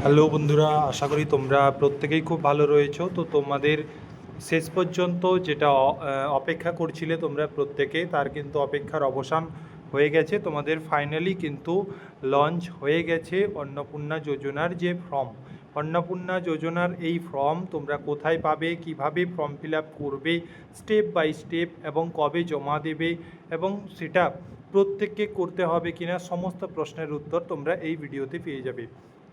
Hello বন্ধুরা, আশা করি তোমরা প্রত্যেকেই খুব ভালো রয়েছো। তো তোমাদের শেষ পর্যন্ত যেটা অপেক্ষা করছিলে তোমরা প্রত্যেকে, তার কিন্তু অপেক্ষার অবসান হয়ে গেছে। তোমাদের ফাইনালি কিন্তু লঞ্চ হয়ে গেছে অন্নপূর্ণা যোজনার যে ফর্ম। অন্নপূর্ণা যোজনার এই ফর্ম তোমরা কোথায় পাবে, কিভাবে ফর্ম ফিল আপ করবে, স্টেপ বাই স্টেপ, এবং কবে জমা দেবে, এবং সেটা প্রত্যেককে করতে হবে কিনা, সমস্ত প্রশ্নের উত্তর তোমরা এই ভিডিওতে পেয়ে যাবে।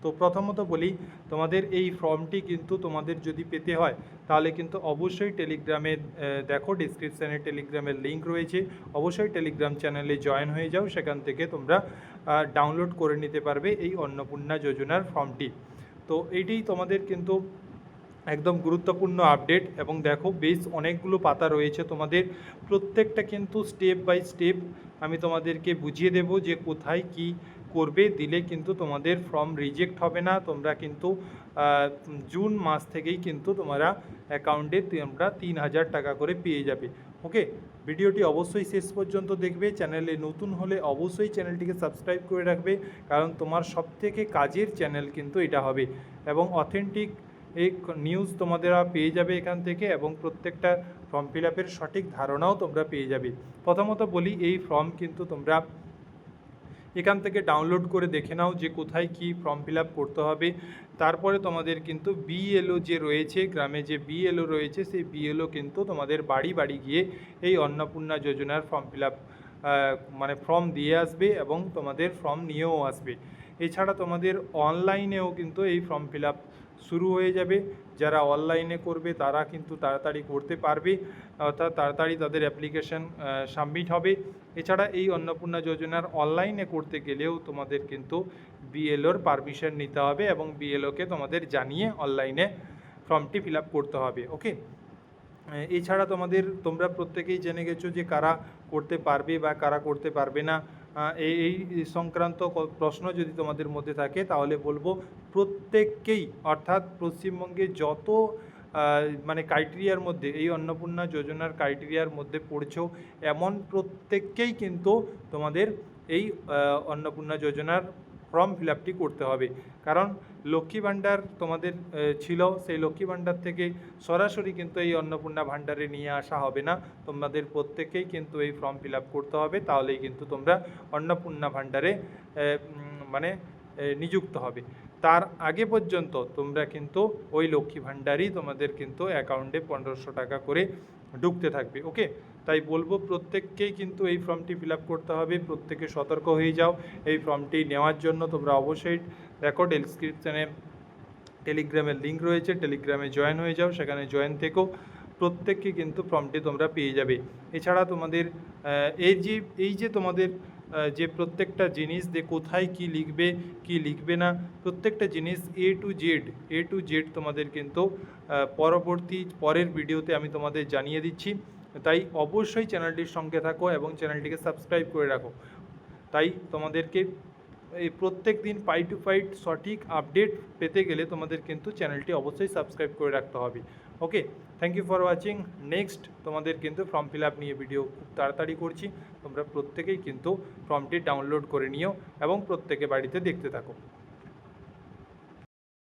তো প্রথমত বলি, তোমাদের এই ফর্মটি কিন্তু তোমাদের যদি পেতে হয় তাহলে কিন্তু অবশ্যই টেলিগ্রামে দেখো, ডিসক্রিপশানে টেলিগ্রামের লিঙ্ক রয়েছে, অবশ্যই টেলিগ্রাম চ্যানেলে জয়েন হয়ে যাও। সেখান থেকে তোমরা ডাউনলোড করে নিতে পারবে এই অন্নপূর্ণা যোজনার ফর্মটি। তো এইটি তোমাদের কিন্তু একদম গুরুত্বপূর্ণ আপডেট। এবং দেখো, বেশ অনেকগুলো পাতা রয়েছে, তোমাদের প্রত্যেকটা কিন্তু স্টেপ বাই স্টেপ আমি তোমাদেরকে বুঝিয়ে দেব যে কোথায় কি করবে, দিলে কিন্তু তোমাদের ফর্ম রিজেক্ট হবে না। তোমরা কিন্তু জুন মাস থেকেই কিন্তু তোমরা অ্যাকাউন্টে তোমরা 3,000 টাকা করে পেয়ে যাবে। ওকে, ভিডিওটি অবশ্যই শেষ পর্যন্ত দেখবে। চ্যানেলে নতুন হলে অবশ্যই চ্যানেলটিকে সাবস্ক্রাইব করে রাখবে, কারণ তোমার সবথেকে কাজের চ্যানেল কিন্তু এটা হবে। এবং অথেন্টিক এই নিউজ তোমাদেরা পেয়ে যাবে এখান থেকে, এবং প্রত্যেকটা ফর্ম ফিল আপের সঠিক ধারণাও তোমরা পেয়ে যাবে। প্রথমত বলি, এই ফর্ম কিন্তু তোমরা এখান থেকে ডাউনলোড করে দেখে নাও যে কোথায় কি ফর্ম ফিল আপ করতে হবে। তারপরে তোমাদের কিন্তু বিএলও যে রয়েছে, গ্রামে যে বিএলও রয়েছে, সেই বিএলও কিন্তু তোমাদের বাড়ি বাড়ি গিয়ে এই অন্নপূর্ণা যোজনার ফর্ম ফিল আপ মানে ফর্ম দিয়ে আসবে, এবং তোমাদের ফর্ম নিয়েও আসবে। এছাড়া তোমাদের অনলাইনেও কিন্তু এই ফর্ম ফিল আপ শুরু হয়ে যাবে। যারা অনলাইনে করবে তারা কিন্তু তাড়াতাড়ি করতে পারবে, অর্থাৎ তাড়াতাড়ি তাদের অ্যাপ্লিকেশান সাবমিট হবে। এছাড়া এই অন্নপূর্ণা যোজনার অনলাইনে করতে গেলেও তোমাদের কিন্তু বিএলওর পারমিশন নিতে হবে, এবং বিএলওকে তোমাদের জানিয়ে অনলাইনে ফর্মটি ফিল আপ করতে হবে। ওকে, এছাড়া তোমরা প্রত্যেকেই জেনে গেছো যে কারা করতে পারবে বা কারা করতে পারবে না। এই সংক্রান্ত প্রশ্ন যদি তোমাদের মধ্যে থাকে তাহলে বলবো, প্রত্যেককেই, অর্থাৎ পশ্চিমবঙ্গে যত মানে ক্রাইটেরিয়ার মধ্যে, এই অন্নপূর্ণা যোজনার ক্রাইটেরিয়ার মধ্যে পড়ছো, এমন প্রত্যেককেই কিন্তু তোমাদের এই অন্নপূর্ণা যোজনার ফর্ম ফিল আপটি করতে হবে। কারণ লক্ষ্মী ভাণ্ডার তোমাদের ছিল, সেই লক্ষ্মী ভাণ্ডার থেকে সরাসরি কিন্তু এই অন্নপূর্ণা ভাণ্ডারে নিয়ে আসা হবে না। তোমাদের প্রত্যেকেই কিন্তু এই ফর্ম ফিল আপ করতে হবে, তাহলেই কিন্তু তোমরা অন্নপূর্ণা ভাণ্ডারে মানে নিযুক্ত হবে। তার আগে পর্যন্ত তোমরা কিন্তু ওই লক্ষ্মী ভাণ্ডারই তোমাদের কিন্তু অ্যাকাউন্টে 1,500 টাকা করে ঢুকতে থাকবে। ওকে, তাই বলবো প্রত্যেককেই কিন্তু এই ফর্মটি ফিল আপ করতে হবে। প্রত্যেকে সতর্ক হয়ে যাও এই ফর্মটি নেওয়ার জন্য। তোমরা অবশ্যই দেখো, ডেসক্রিপশানে টেলিগ্রামের লিঙ্ক রয়েছে, টেলিগ্রামে জয়েন হয়ে যাও, সেখানে জয়েন থেকেও প্রত্যেককে কিন্তু ফর্মটি তোমরা পেয়ে যাবে। এছাড়া তোমাদের এই যে তোমাদের যে প্রত্যেকটা জিনিস যে কোথায় কি লিখবে কি লিখবে না, প্রত্যেকটা জিনিস এ টু জেড তোমাদের কিন্তু পরের ভিডিওতে আমি তোমাদের জানিয়ে দিচ্ছি। তাই অবশ্যই চ্যানেলটির সঙ্গে থাকো এবং চ্যানেলটিকে সাবস্ক্রাইব করে রাখো। তাই তোমাদেরকে এই প্রত্যেক দিন টু ফাইট সঠিক আপডেট পেতে গেলে তোমাদের কিন্তু চ্যানেলটি অবশ্যই সাবস্ক্রাইব করে রাখতে হবে। Okay, thank you for watching. Next তোমাদের কিন্তু ফর্ম ফিল আপ নিয়ে ভিডিও খুব তাড়াতাড়ি করছি। তোমরা প্রত্যেকেই কিন্তু ফর্মটি ডাউনলোড করে নিও এবং প্রত্যেকে বাড়িতে দেখতে থাকো।